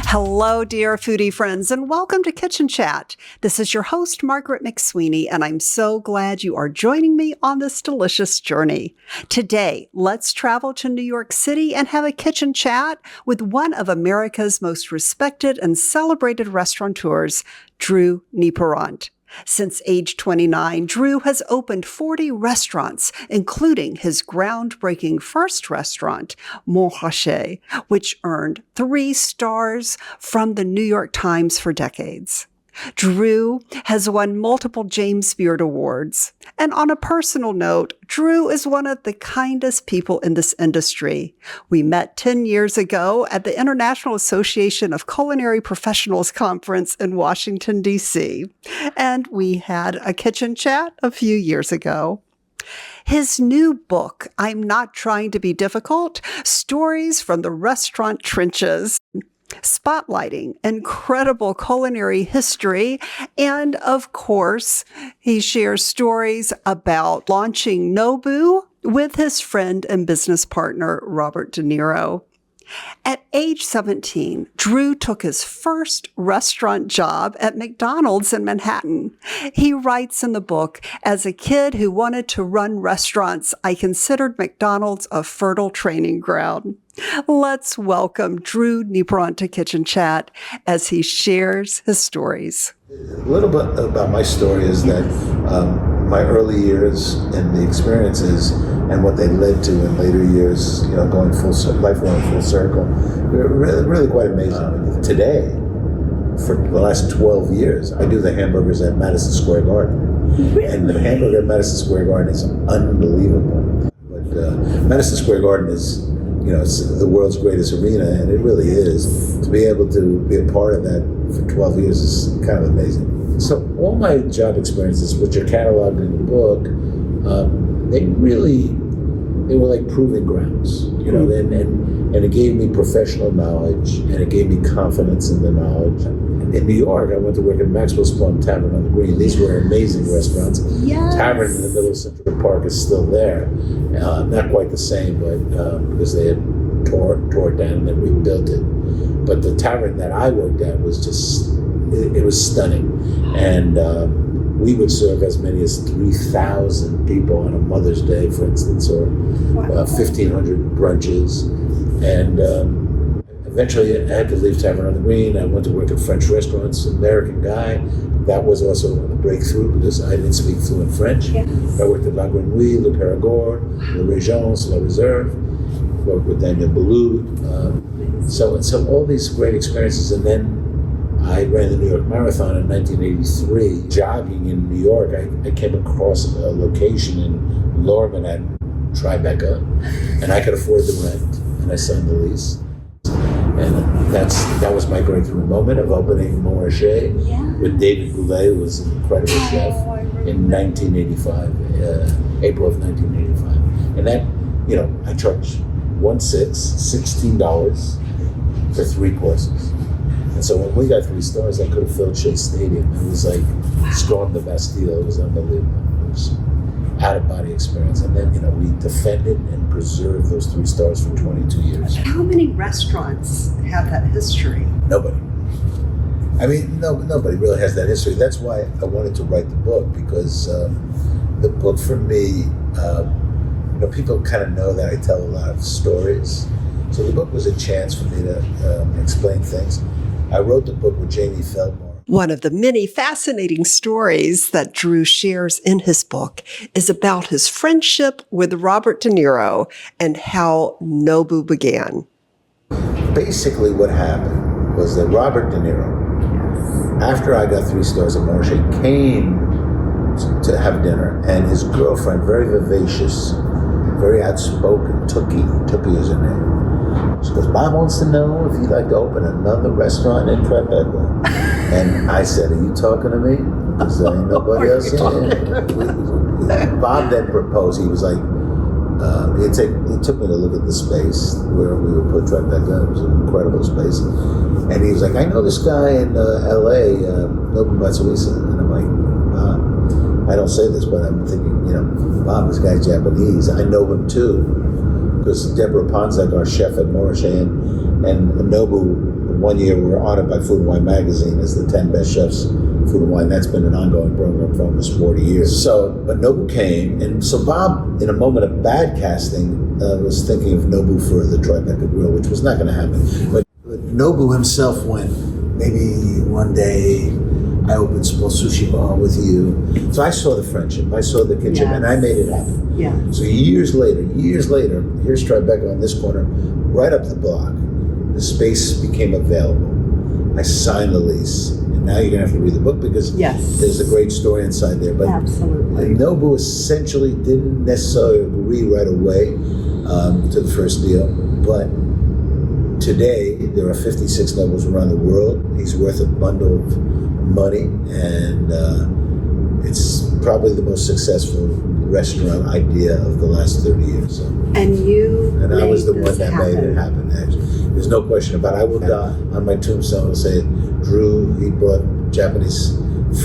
Hello, dear foodie friends, and welcome to Kitchen Chat. This is your host, Margaret McSweeney, and I'm so glad you are joining me on this delicious journey. Today, let's travel to New York City and have a kitchen chat with one of America's most respected and celebrated restaurateurs, Drew Nieporent. Since age 29, Drew has opened 40 restaurants, including his groundbreaking first restaurant, Memoir, which earned 3 stars from the New York Times for decades. Drew has won multiple James Beard Awards. And on a personal note, Drew is one of the kindest people in this industry. We met 10 years ago at the International Association of Culinary Professionals Conference in Washington, D.C. And we had a kitchen chat a few years ago. His new book, I'm Not Trying to Be Difficult, Stories from the Restaurant Trenches, spotlighting incredible culinary history. And of course, he shares stories about launching Nobu with his friend and business partner, Robert De Niro. At age 17, Drew took his first restaurant job at McDonald's in Manhattan. He writes in the book, as a kid who wanted to run restaurants, I considered McDonald's a fertile training ground. Let's welcome Drew Nieporent to Kitchen Chat as he shares his stories. A little bit about my story is that my early years and the experiences and what they led to in later years, going lifelong full circle, really quite amazing. Today, for the last 12 years, I do the hamburgers at Madison Square Garden. And the hamburger at Madison Square Garden is unbelievable. But Madison Square Garden is, it's the world's greatest arena, and it really is. To be able to be a part of that for 12 years is kind of amazing. So all my job experiences, which are cataloged in the book, they were like proving grounds, and it gave me professional knowledge, and it gave me confidence in the knowledge. In New York, I went to work at Maxwell Spawn Tavern on the Green. These were amazing restaurants. Yes. Tavern in the middle of Central Park is still there. Not quite the same, but because they had tore it down and then rebuilt it. But the tavern that I worked at was just, it was stunning. And we would serve as many as 3,000 people on a Mother's Day, for instance, or 1,500 brunches. And eventually I had to leave Tavern on the Green. I went to work at French restaurants, American guy. That was also a breakthrough because I didn't speak fluent French. Yes. I worked at La Grenouille, Le Perigord, Le Régence, La Réserve. Worked with Daniel Boulud. So all these great experiences. And then I ran the New York Marathon in 1983. Jogging in New York, I came across a location in Lower Manhattan, Tribeca, and I could afford the rent, and I signed the lease. And that was my breakthrough moment of opening Memoir with David Goulet, who was an incredible chef, in 1985, April of 1985. And that, I charged $16 for 3 courses. And so when we got 3 stars, I could have filled Shea Stadium. It was like stormed the Bastille. It was unbelievable. It was out-of-body experience. And then, we defended and preserved those 3 stars for 22 years. How many restaurants have that history? Nobody. Nobody really has that history. That's why I wanted to write the book, because the book for me, people kind of know that I tell a lot of stories. So the book was a chance for me to explain things. I wrote the book with Jamie Feldmar. One of the many fascinating stories that Drew shares in his book is about his friendship with Robert De Niro and how Nobu began. Basically what happened was that Robert De Niro, after I got 3 stars at Marche, came to have dinner, and his girlfriend, very vivacious, very outspoken, Tookie is her name. She goes, Bob wants to know if you'd like to open another restaurant in Tribeca. And I said, are you talking to me? Because there ain't nobody else in here. Bob then proposed. He was like, he took me to look at the space where we would put Tribeca. It was an incredible space. And he was like, I know this guy in L.A., Nobu Matsuisa. And I'm like, Bob, I don't say this, but I'm thinking, Bob, this guy's Japanese. I know him too. Because Deborah Ponzak, our chef at Morrissey, and Nobu one year we were honored by Food and Wine magazine as the 10 best chefs food and wine. That's been an ongoing program for almost 40 years. So, but Nobu came, and so Bob, in a moment of bad casting, was thinking of Nobu for the Tribeca Grill, which was not going to happen. But Nobu himself went, maybe one day I opened small sushi bar with you. So I saw the friendship, I saw the kitchen, and I made it happen. Yeah. So years later, here's Tribeca on this corner, right up the block. The space became available. I signed the lease. And now you're going to have to read the book because there's a great story inside there. But absolutely. Nobu essentially didn't necessarily agree right away to the first deal. But today, there are 56 Nobus around the world. He's worth a bundle of money. And it's probably the most successful restaurant idea of the last 30 years. So. And I was the one that made it happen, actually. There's no question about it. I will die on my tombstone and say, Drew, he brought Japanese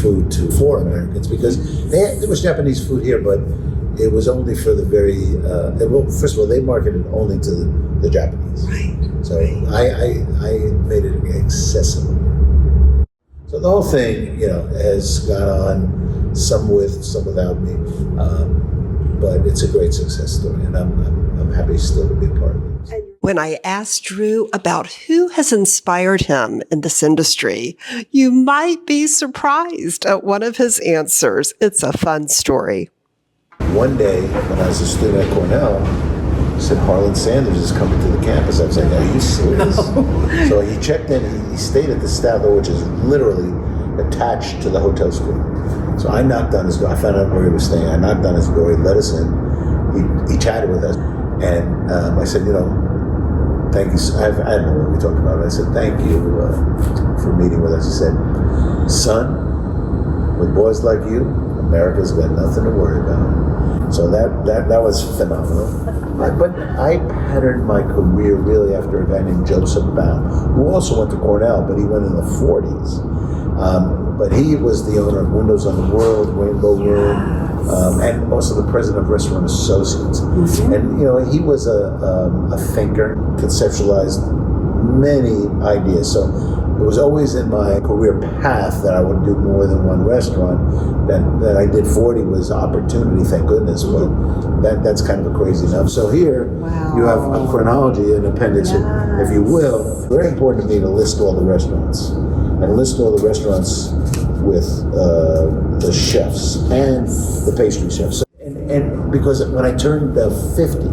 food to 4 Americans, because there was Japanese food here, but it was only for the very, well, first of all, they marketed only to the Japanese. Right. So I made it accessible. So the whole thing, has gone on, some with, some without me, but it's a great success story, and I'm happy still to be a part of it. When I asked Drew about who has inspired him in this industry, you might be surprised at one of his answers. It's a fun story. One day, when I was a student at Cornell, he said, Harlan Sanders is coming to the campus. I was like, are you serious? No. So he checked in. He stayed at the Statler, which is literally attached to the hotel school. So I knocked on his door. I found out where he was staying. I knocked on his door. He let us in. He chatted with us. And I said, thank you. I don't know what we talked about. I said, thank you for meeting with us. He said, son, with boys like you, America's got nothing to worry about. So that was phenomenal. But I patterned my career really after a guy named Joseph Baum, who also went to Cornell, but he went in the 40s. But he was the owner of Windows on the World, Rainbow Room, and also the president of Restaurant Associates. Mm-hmm. And he was a thinker, conceptualized many ideas. So it was always in my career path that I would do more than one restaurant. That I did 40 was opportunity, thank goodness. But that's kind of a crazy enough. So here you have a chronology, an appendix, if you will. Very important to me to list all the restaurants. And list all the restaurants with the chefs and the pastry chefs. And because when I turned 50,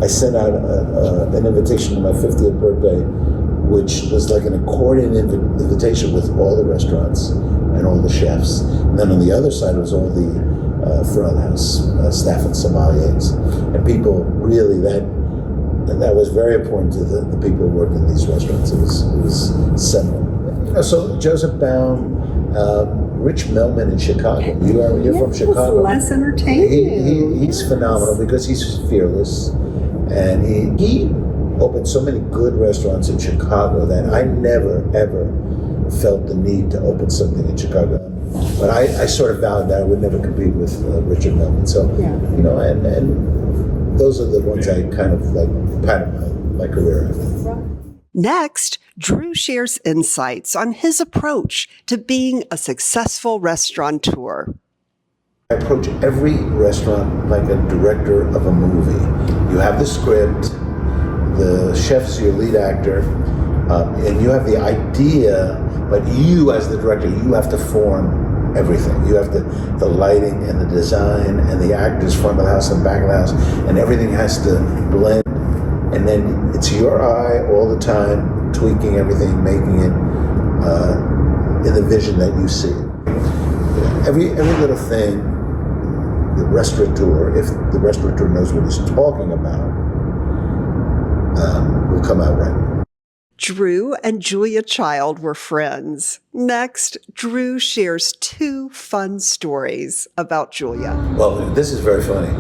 I sent out an invitation to my 50th birthday, which was like an accordion invitation with all the restaurants and all the chefs. And then on the other side was all the front of the house staff and sommeliers. And people really, that was very important to the people who worked in these restaurants. It was seminal. So Joseph Baum, Rich Melman in Chicago. You're from Chicago. Less entertaining. He's phenomenal because he's fearless, and he opened so many good restaurants in Chicago that I never ever felt the need to open something in Chicago. But I sort of vowed that I would never compete with Richard Melman. So and those are the ones I kind of like patterned my career after. Right. Next, Drew shares insights on his approach to being a successful restaurateur. I approach every restaurant like a director of a movie. You have the script, the chef's your lead actor, and you have the idea, but you as the director, you have to form everything. You have the lighting and the design and the actors front of the house and back of the house, and everything has to blend. And then it's your eye all the time, tweaking everything, making it in the vision that you see. Every little thing, the restaurateur, if the restaurateur knows what he's talking about, will come out right. Drew and Julia Child were friends. Next, Drew shares 2 fun stories about Julia. Well, this is very funny.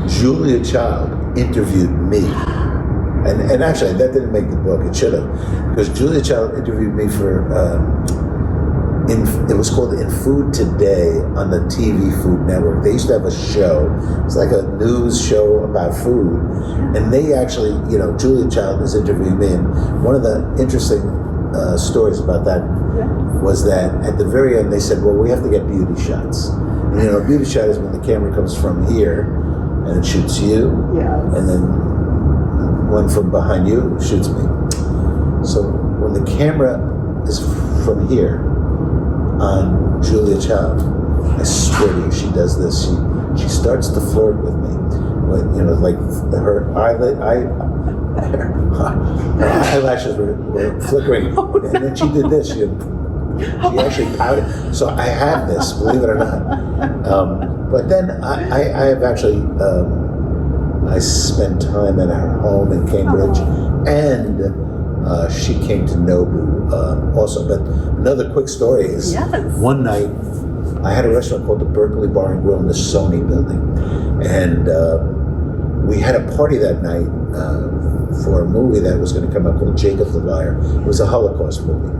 Julia Child interviewed me. And actually, that didn't make the book. It should have. Because Julia Child interviewed me for, it was called In Food Today on the TV Food Network. They used to have a show. It's like a news show about food. And they actually, Julia Child is interviewing me. And one of the interesting stories about that was that at the very end they said, well, we have to get beauty shots. And, you know, a beauty shot is when the camera comes from here and it shoots you, and then one from behind you shoots me. So when the camera is from here on Julia Child, I swear to you, she does this. She starts to flirt with me. With, you know, like her eyelashes were flickering, and then she did this. She actually pouted. So I have this, believe it or not. But then I have actually I spent time at her home in Cambridge, and she came to Nobu also. But another quick story is one night I had a restaurant called the Berkeley Bar and Grill in the Sony building, and we had a party that night for a movie that was going to come out called Jacob the Liar. It was a Holocaust movie.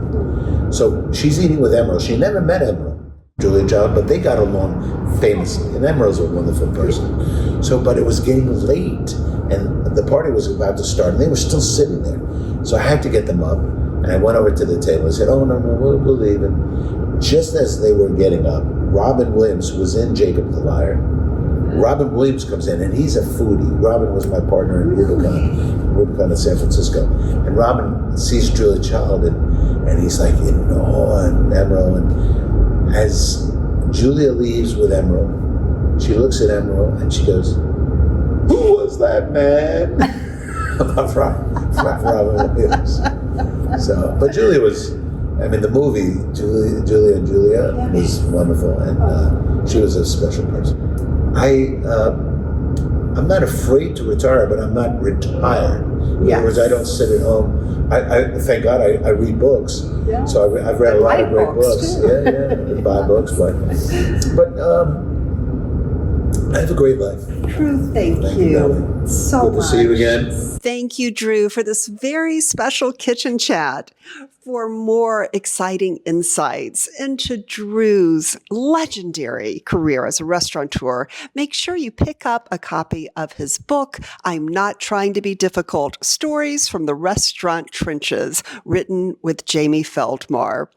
So she's eating with Emerald. She never met Emerald, Julia Child, but they got along famously, and Emerald's a wonderful person. So, but it was getting late, and the party was about to start, and they were still sitting there. So I had to get them up, and I went over to the table and said, oh, no, we'll leave. And just as they were getting up, Robin Williams, who was in Jacob the Liar, Robin Williams comes in, and he's a foodie. Robin was my partner in Rubicon in San Francisco. And Robin sees Julia Child, and he's like in awe and Emerald. And as Julia leaves with Emerald, she looks at Emerald and she goes, who was that man? About Robin Williams. So, but Julia was, I mean, the movie, Julia and Julia was wonderful, and she was a special person. I'm not afraid to retire, but I'm not retired. In other words, I don't sit at home. I thank God I read books. So I've read a lot of great books. I buy books, but I have a great life. Drew, thank you so much. Good to see you again. Thank you, Drew, for this very special kitchen chat. For more exciting insights into Drew's legendary career as a restaurateur, make sure you pick up a copy of his book, I'm Not Trying to Be Difficult, Stories from the Restaurant Trenches, written with Jamie Feldmar.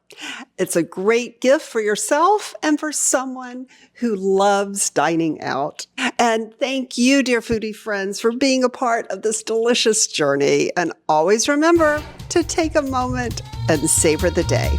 It's a great gift for yourself and for someone who loves dining out. And thank you, dear foodie friends, for being a part of this delicious journey. And always remember to take a moment and savor the day.